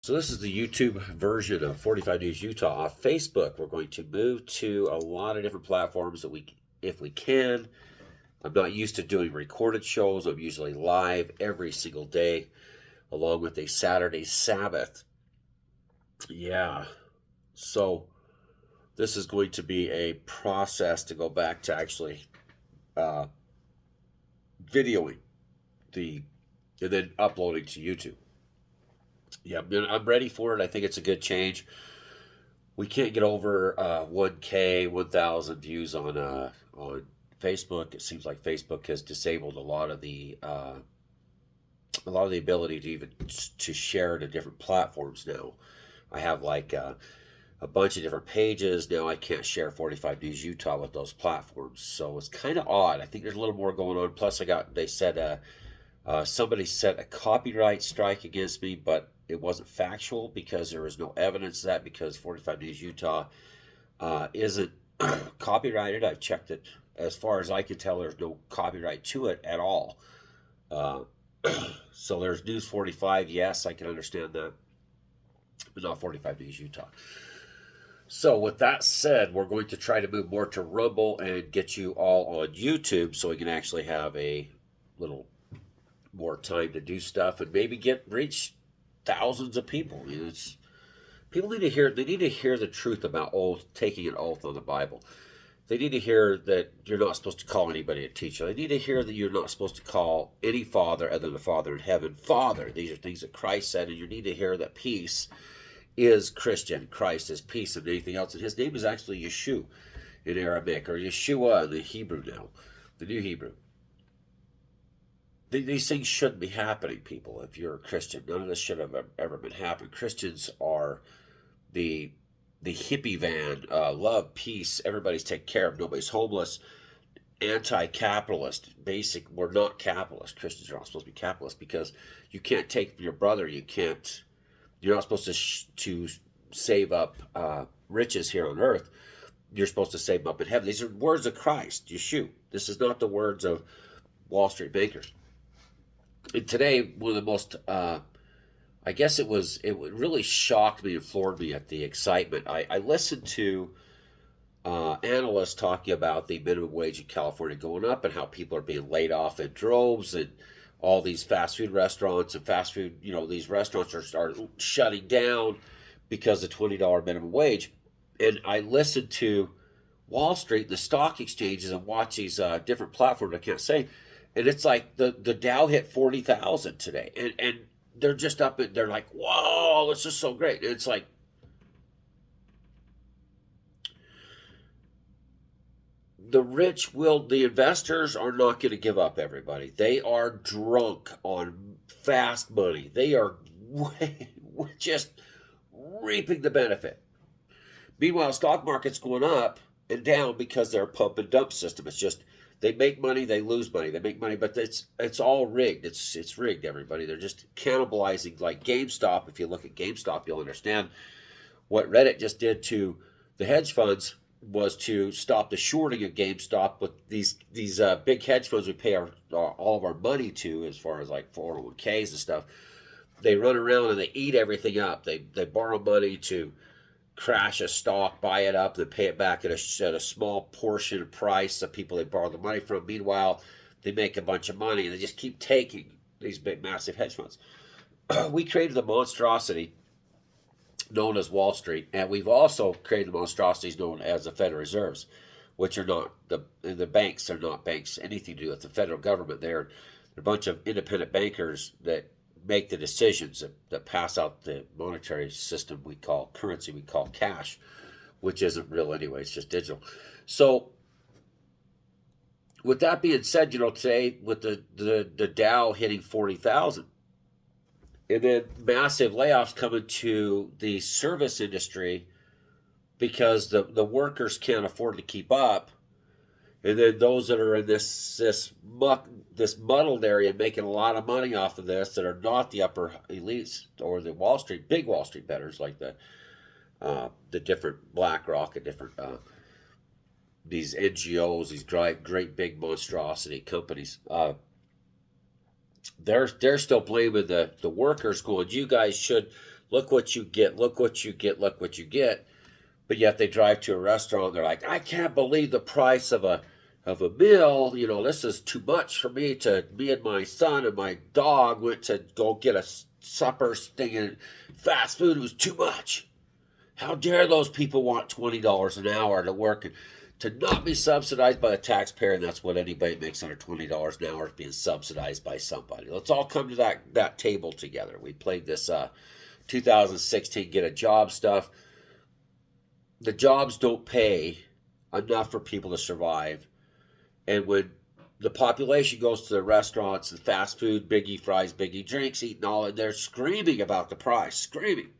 So this is the YouTube version of 45 News Utah. Off Facebook, we're going to move to a lot of different platforms if we can. I'm not used to doing recorded shows. I'm usually live every single day, along with a Saturday Sabbath. Yeah. So this is going to be a process to go back to actually uh, videoing the and then uploading to YouTube. Yeah, I'm ready for it. I think it's a good change. We can't get over 1K, 1,000 views on Facebook. It seems like Facebook has disabled a lot of the ability to even to share to different platforms now. I have like a bunch of different pages now. I can't share 45 News Utah with those platforms, so it's kind of odd. I think there's a little more going on. Plus, they said somebody set a copyright strike against me, but it wasn't factual because there was no evidence of that because 45 News Utah isn't copyrighted. I've checked it. As far as I can tell, there's no copyright to it at all. Uh, so there's News 45. Yes, I can understand that, but not 45 News Utah. So with that said, we're going to try to move more to Rumble and get you all on YouTube so we can actually have a little more time to do stuff and maybe reach thousands of people. People need to hear. They need to hear the truth about taking an oath on the Bible. They need to hear that you're not supposed to call anybody a teacher. They need to hear that you're not supposed to call any father other than the Father in heaven Father. These are things that Christ said, and you need to hear that peace is Christian. Christ is peace and anything else. And his name is actually Yeshua in Aramaic, or Yeshua in the Hebrew now, the New Hebrew. These things shouldn't be happening, people. If you're a Christian, none of this should have ever been happening. Christians are the hippie van, love, peace, everybody's taken care of, nobody's homeless, anti-capitalist. We're not capitalist. Christians are not supposed to be capitalist because you can't take from your brother. You're not supposed to save up riches here on earth. You're supposed to save them up in heaven. These are words of Christ, Yeshua. This is not the words of Wall Street bankers. And today, one of the most, I guess it really shocked me and floored me at the excitement. I listened to analysts talking about the minimum wage in California going up and how people are being laid off in droves and all these fast food restaurants and these restaurants are shutting down because of $20 minimum wage. And I listened to Wall Street, the stock exchanges, and watch these different platforms I can't say. And it's like the Dow hit 40,000 today. And they're just up and they're like, whoa, this is so great. And it's like, the investors are not going to give up, everybody. They are drunk on fast money. They are just reaping the benefit. Meanwhile, stock market's going up and down because they're a pump and dump system. It's just they make money, they lose money. They make money, but it's all rigged. It's rigged, everybody. They're just cannibalizing like GameStop. If you look at GameStop, you'll understand what Reddit just did to the hedge funds was to stop the shorting of GameStop with these big hedge funds we pay all of our money to, as far as like 401ks and stuff. They run around and they eat everything up. They borrow money to crash a stock, buy it up, then pay it back at a small portion of price of people they borrow the money from. Meanwhile, they make a bunch of money and they just keep taking these big, massive hedge funds. We created the monstrosity known as Wall Street, and we've also created the monstrosities known as the Federal Reserves, which are not the banks. Are not banks anything to do with the federal government. They're a bunch of independent bankers that make the decisions that pass out the monetary system we call currency, we call cash, which isn't real anyway. It's just digital. So with that being said, today with the Dow hitting 40,000, and then massive layoffs coming to the service industry because the workers can't afford to keep up. And then those that are in this muddled area making a lot of money off of this that are not the upper elites or the big Wall Street bettors like the different BlackRock and different these NGOs, these great big monstrosity companies. They're still blaming the workers, going, you guys should Look what you get, look what you get, look what you get. But yet they drive to a restaurant and they're like, I can't believe the price of a meal. You know, this is too much for me. Me and my son and my dog went to go get a supper thing and fast food. It was too much. How dare those people want $20 an hour to work and to not be subsidized by the taxpayer? And that's what anybody makes under $20 an hour is being subsidized by somebody. Let's all come to that table together. We played this 2016 get a job stuff. The jobs don't pay enough for people to survive. And when the population goes to the restaurants and fast food, biggie fries, biggie drinks, eating all, and they're screaming about the price, screaming.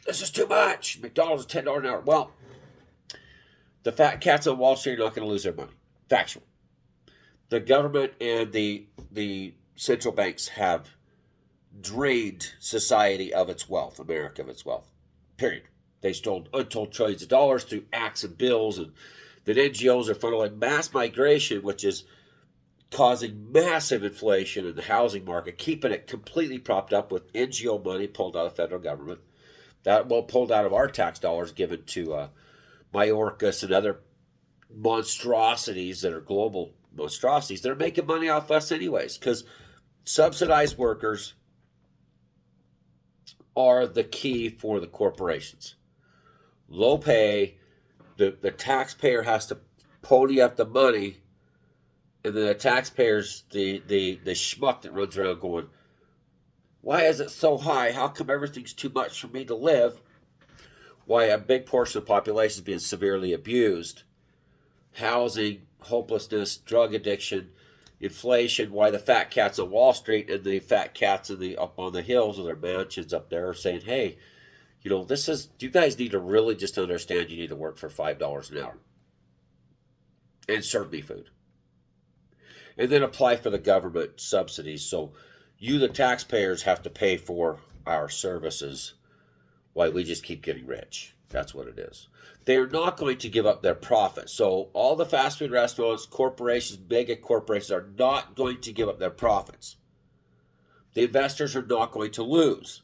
This is too much. McDonald's is $10 an hour. Well, the fat cats on Wall Street are not going to lose their money. Factual. The government and the central banks have drained society of its wealth, America of its wealth. Period. They stole untold trillions of dollars through acts and bills, and the NGOs are funneling mass migration, which is causing massive inflation in the housing market, keeping it completely propped up with NGO money pulled out of the federal government. That pulled out of our tax dollars given to Mayorkas and other monstrosities that are global monstrosities. They're making money off us anyways, because subsidized workers are the key for the corporations. Low pay, the taxpayer has to pony up the money, and then the taxpayer's the schmuck that runs around going, why is it so high? How come everything's too much for me to live? Why a big portion of the population is being severely abused. Housing, hopelessness, drug addiction, inflation, why the fat cats on Wall Street and the fat cats up on the hills with their mansions up there are saying, hey, you know, you guys need to really just understand you need to work for $5 an hour and serve me food. And then apply for the government subsidies. So you, the taxpayers, have to pay for our services while we just keep getting rich. That's what it is. They're not going to give up their profits. So all the fast food restaurants, corporations, mega corporations are not going to give up their profits. The investors are not going to lose.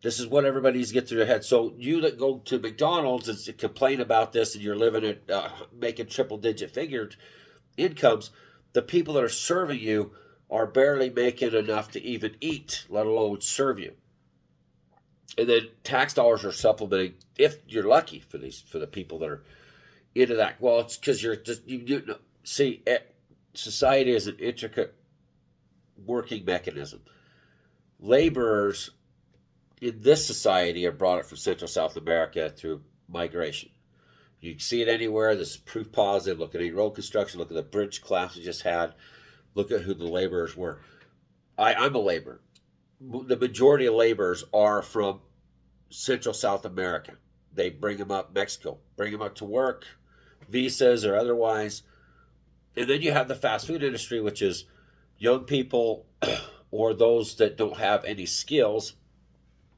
This is what everybody needs to get through their head. So you that go to McDonald's and complain about this and you're living at making triple-digit figure incomes, the people that are serving you are barely making enough to even eat, let alone serve you. And then tax dollars are supplementing, if you're lucky, for the people that are into that. Well, it's because see, society is an intricate working mechanism. Laborers in this society are brought up from Central South America through migration. You can see it anywhere. This is proof positive. Look at any road construction. Look at the bridge collapse we just had. Look at who the laborers were. I'm a laborer. The majority of laborers are from Central South America. They bring them up Mexico, bring them up to work, visas or otherwise. And then you have the fast food industry, which is young people or those that don't have any skills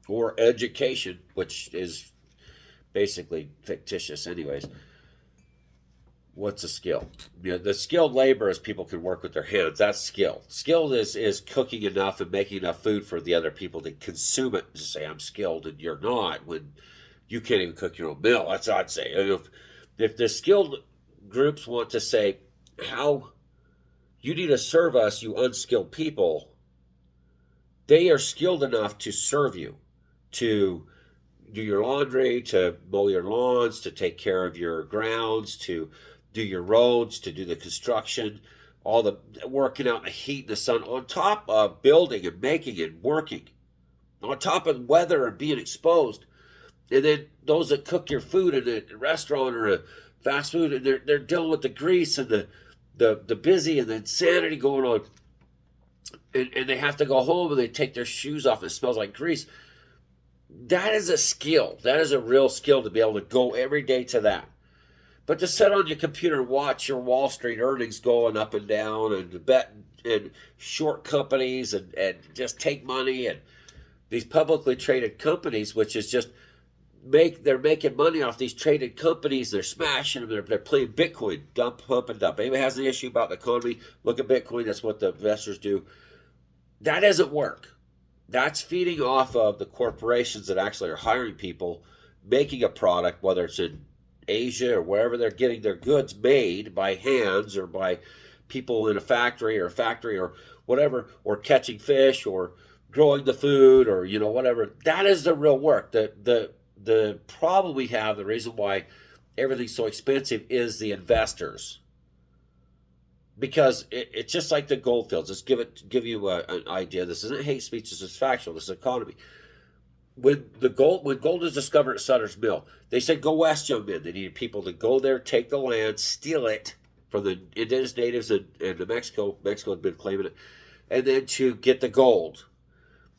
or education, which is basically fictitious anyways. What's a skill? You know, the skilled labor is people can work with their hands. That's skill. Skilled is cooking enough and making enough food for the other people to consume it and just say, I'm skilled, and you're not when you can't even cook your own meal. That's what I'd say. If the skilled groups want to say, how you need to serve us, you unskilled people, they are skilled enough to serve you, to do your laundry, to mow your lawns, to take care of your grounds, to do your roads, to do the construction, all the working out in the heat and the sun, on top of building and making and working, on top of weather and being exposed. And then those that cook your food in a restaurant or a fast food, and they're dealing with the grease and the busy and the insanity going on. And they have to go home and they take their shoes off. It smells like grease. That is a skill. That is a real skill to be able to go every day to that. But to sit on your computer and watch your Wall Street earnings going up and down and bet and short companies and just take money and these publicly traded companies, which is just they're making money off these traded companies. They're smashing them. They're playing Bitcoin, dump, pump, and dump. Anybody has an issue about the economy, look at Bitcoin. That's what the investors do. That doesn't work. That's feeding off of the corporations that actually are hiring people, making a product, whether it's in Asia or wherever they're getting their goods made by hands or by people in a factory or whatever, or catching fish or growing the food or whatever. That is the real work. The problem we have, the reason why everything's so expensive, is the investors. Because it's just like the gold fields. Let's give you an idea. This isn't hate speech. This is factual. This is economy. When gold was discovered at Sutter's Mill, they said, "Go west, young men." They needed people to go there, take the land, steal it from the indigenous natives in New Mexico. Mexico had been claiming it, and then to get the gold.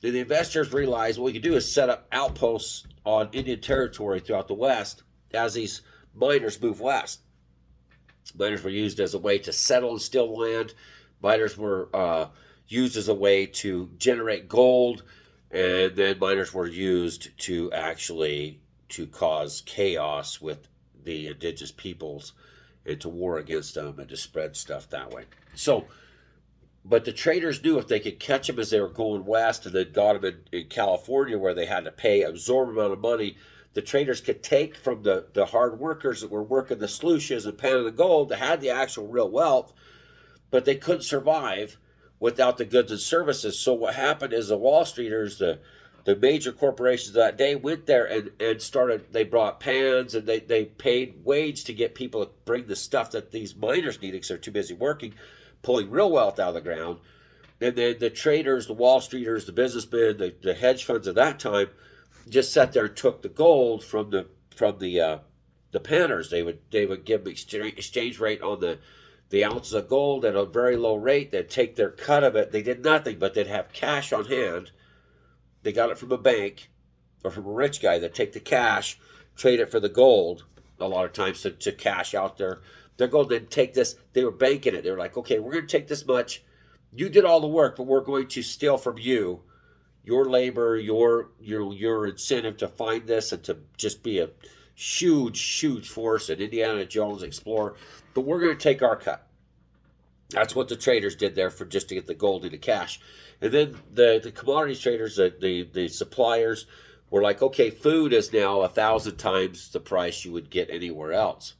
Then the investors realized what we could do is set up outposts on Indian territory throughout the West as these miners move west. Miners were used as a way to settle and steal land. Miners were used as a way to generate gold, and then miners were used to cause chaos with the indigenous peoples and to war against them and to spread stuff that way. So, but the traders knew if they could catch them as they were going west and then got them in California where they had to pay an absorbent amount of money, the traders could take from the hard workers that were working the sluices and panning the gold that had the actual real wealth, but they couldn't survive without the goods and services. So what happened is the Wall Streeters, the major corporations of that day, went there and started, they brought pans and they paid wage to get people to bring the stuff that these miners needed because they're too busy working, pulling real wealth out of the ground. And then the traders, the Wall Streeters, the businessmen, the hedge funds of that time just sat there and took the gold from the panners. They would give them exchange rate on the ounces of gold at a very low rate. They'd take their cut of it. They did nothing, but they'd have cash on hand. They got it from a bank or from a rich guy. They'd take the cash, trade it for the gold a lot of times to cash out their gold. They'd take this. They were banking it. They were like, okay, we're going to take this much. You did all the work, but we're going to steal from you your labor, your incentive to find this and to just be a huge force, an Indiana Jones explorer. But we're going to take our cut. That's what the traders did there for just to get the gold into cash. And then the commodities traders, the suppliers, were like, okay, food is now 1,000 times the price you would get anywhere else.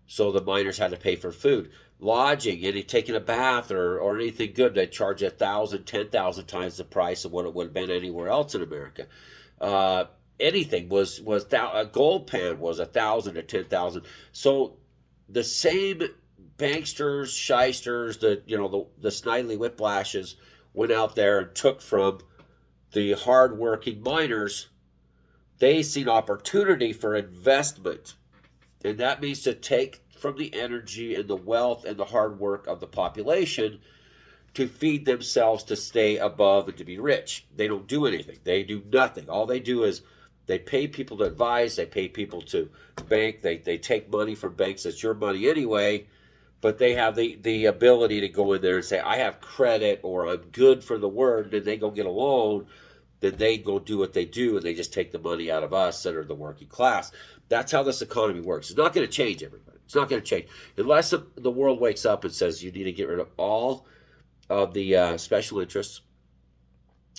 So the miners had to pay for food. Lodging, taking a bath or anything good, they'd charge 1,000, 10,000 times the price of what it would have been anywhere else in America. Anything was a gold pan was 1,000 to 10,000. So the same banksters, shysters, the Snidely Whiplashes went out there and took from the hardworking miners. They seen opportunity for investment, and that means to take from the energy and the wealth and the hard work of the population to feed themselves, to stay above and to be rich. They don't do anything. They do nothing. All they do is they pay people to advise. They pay people to bank. They take money from banks. That's your money anyway. But they have the ability to go in there and say, I have credit or I'm good for the word. And they go get a loan. Then they go do what they do. And they just take the money out of us that are the working class. That's how this economy works. It's not going to change, everybody. It's not going to change. Unless the world wakes up and says you need to get rid of all of the special interests.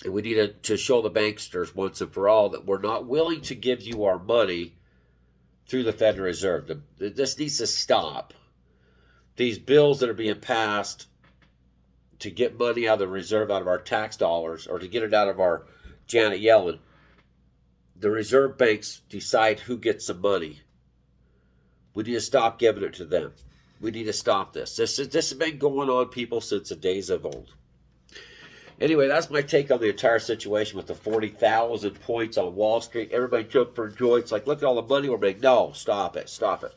And we need to show the banksters once and for all that we're not willing to give you our money through the Federal Reserve. This needs to stop. These bills that are being passed to get money out of the reserve, out of our tax dollars, or to get it out of our Janet Yellen, the reserve banks decide who gets the money. We need to stop giving it to them. We need to stop this. This has been going on, people, since the days of old. Anyway, that's my take on the entire situation with the 40,000 points on Wall Street. Everybody jumped for joy. It's like, look at all the money we're making. No, stop it. Stop it.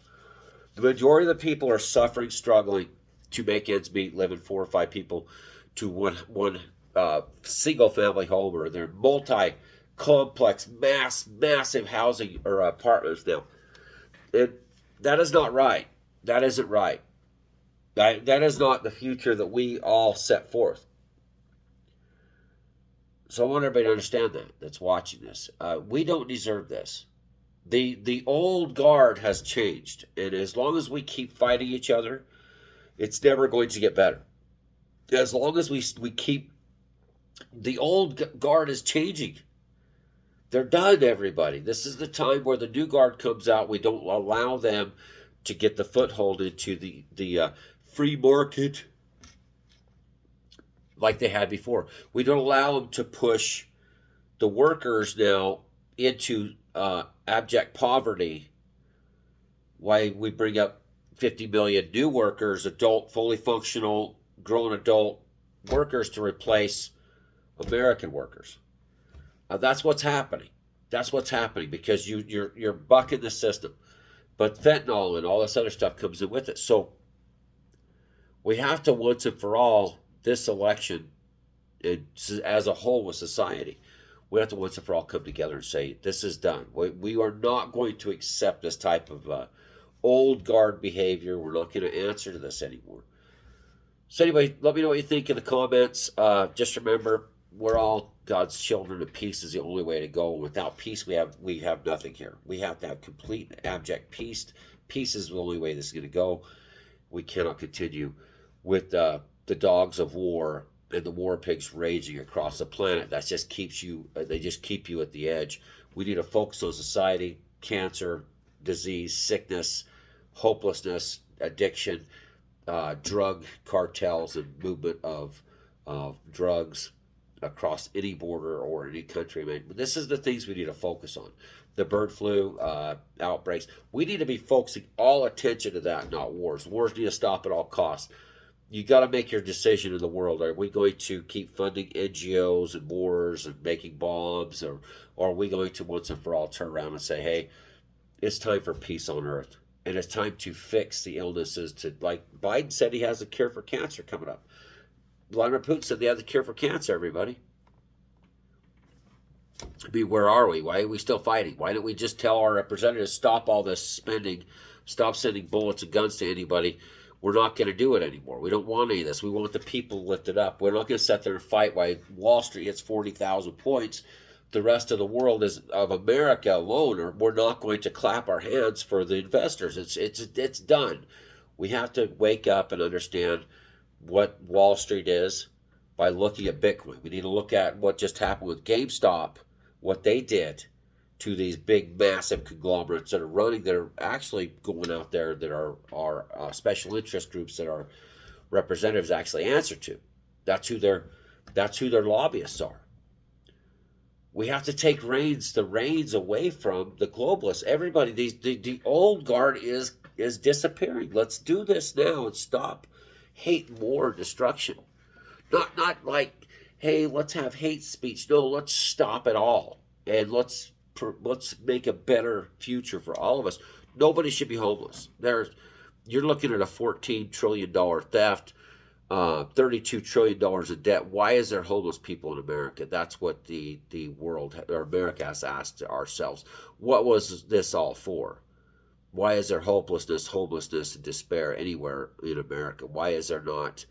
The majority of the people are suffering, struggling to make ends meet, living 4 or 5 people to one single family home, or they're multi-complex, massive housing or apartments now. That is not right. That isn't right. That is not the future that we all set forth. So I want everybody to understand that's watching this. We don't deserve this. The old guard has changed. And as long as we keep fighting each other, it's never going to get better. As long as we keep The old guard is changing. They're done, everybody. This is the time where the new guard comes out. We don't allow them to get the foothold into the free market like they had before. We don't allow them to push the workers now into abject poverty. Why we bring up 50 million new workers, adult, fully functional, grown adult workers to replace American workers. That's what's happening. That's what's happening because you're bucking the system. But fentanyl and all this other stuff comes in with it. So we have to once and for all this election, as a whole with society, we have to once and for all come together and say this is done. We are not going to accept this type of old guard behavior. We're not going to answer to this anymore. So anyway, let me know what you think in the comments. Just remember, we're all God's children, and peace is the only way to go. Without peace, we have nothing here. We have to have complete abject peace. Peace is the only way this is going to go. We cannot continue with the dogs of war and the war pigs raging across the planet. That just keeps you. They just keep you at the edge. We need to focus on society, cancer, disease, sickness, hopelessness, addiction, drug cartels, and movement of drugs across any border or any country. I mean, this is the things we need to focus on. The bird flu outbreaks. We need to be focusing all attention to that, not wars. Wars need to stop at all costs. You got to make your decision in the world. Are we going to keep funding NGOs and wars and making bombs, or are we going to once and for all turn around and say, hey, it's time for peace on earth, and it's time to fix the illnesses? To, like Biden said, he has a cure for cancer coming up. Vladimir Putin said they have the cure for cancer, everybody. I mean, where are we? Why are we still fighting? Why don't we just tell our representatives, stop all this spending, stop sending bullets and guns to anybody? We're not going to do it anymore. We don't want any of this. We want the people lifted up. We're not going to sit there and fight while Wall Street hits 40,000 points. The rest of the world is of America alone, or we're not going to clap our hands for the investors. It's done. We have to wake up and understand what Wall Street is by looking at Bitcoin. We need to look at what just happened with GameStop, what they did to these big, massive conglomerates that are running, that are actually going out there, that are special interest groups that our representatives actually answer to. That's who their lobbyists are. We have to take the reins away from the globalists. Everybody, the old guard is disappearing. Let's do this now and stop hate, war, destruction. Not like, hey, let's have hate speech. No, let's stop it all, and let's make a better future for all of us. Nobody should be homeless. You're looking at a $14 trillion theft, $32 trillion in debt. Why is there homeless people in America? That's what the world, or America, has asked ourselves. What was this all for? Why is there homelessness, and despair anywhere in America? Why is there not?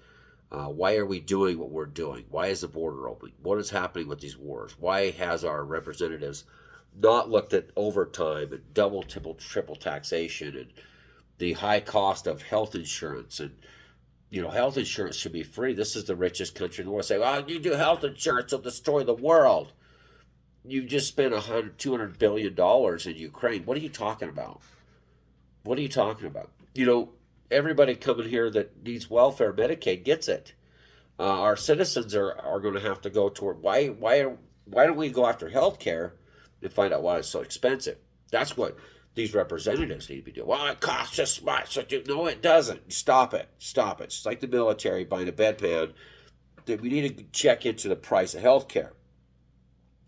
Why are we doing what we're doing? Why is the border open? What is happening with these wars? Why has our representatives not looked at overtime and double, triple taxation and the high cost of health insurance? And health insurance should be free. This is the richest country in the world. Say, well, you do health insurance, it'll destroy the world. You just spent $200 billion in Ukraine. What are you talking about? What are you talking about? Everybody coming here that needs welfare, Medicaid, gets it. Our citizens are going to have to go toward, why don't we go after health care and find out why it's so expensive? That's what these representatives need to be doing. Well, it costs us much. So no, it doesn't. Stop it. It's like the military buying a bedpan. We need to check into the price of health care.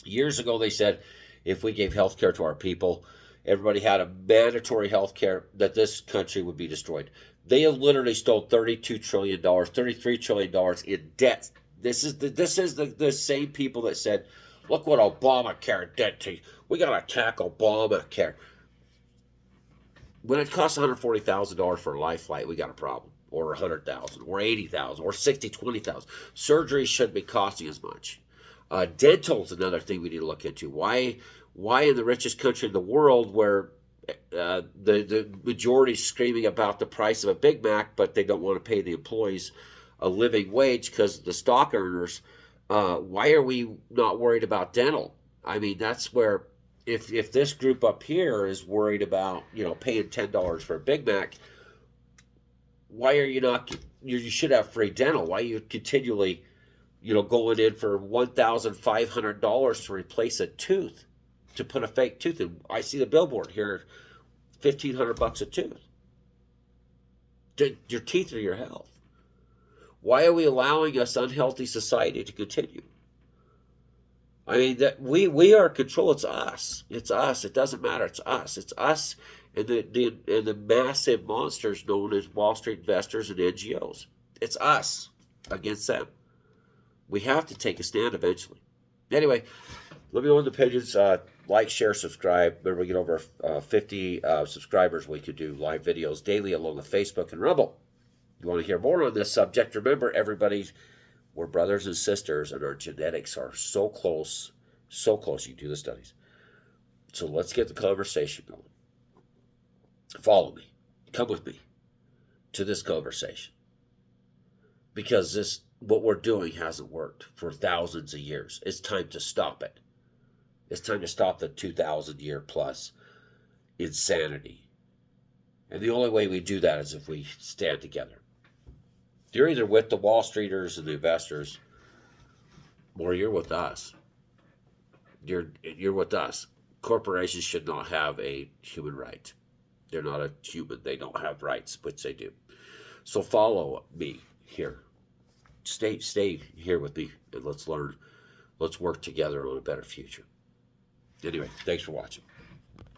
Years ago, they said if we gave health care to our people, everybody had a mandatory health care, that this country would be destroyed. They have literally stole $32 trillion, $33 trillion in debt. This is the same people that said, look what Obamacare did to you. We got to attack Obamacare. When it costs $140,000 for a life flight, we got a problem. Or $100,000, or $80,000, or $20,000. Surgery shouldn't be costing as much. Dental is another thing we need to look into. Why in the richest country in the world, where the majority is screaming about the price of a Big Mac, but they don't want to pay the employees a living wage because the stock earners Why are we not worried about dental? I mean, that's where if this group up here is worried about paying $10 for a Big Mac, why are you not? You should have free dental. Why are you continually going in for $1,500 to replace a tooth, to put a fake tooth in? I see the billboard here, $1,500 a tooth. Your teeth are your health. Why are we allowing this unhealthy society to continue? I mean, that we are in control. It's us. It's us. It doesn't matter. It's us. It's us and the massive monsters known as Wall Street investors and NGOs. It's us against them. We have to take a stand eventually. Anyway, let me know on the pages. Like, share, subscribe. Remember, we get over 50 subscribers. We could do live videos daily along with Facebook and Rumble. You want to hear more on this subject? Remember, we're brothers and sisters, and our genetics are so close, so close. You can do the studies. So let's get the conversation going. Follow me. Come with me to this conversation. Because what we're doing hasn't worked for thousands of years. It's time to stop it. It's time to stop the 2,000-year plus insanity. And the only way we do that is if we stand together. You're either with the Wall Streeters and the investors, or you're with us. You're with us. Corporations should not have a human right. They're not a human. They don't have rights, which they do. So follow me here. Stay here with me, and let's learn. Let's work together on a better future. Anyway, thanks for watching.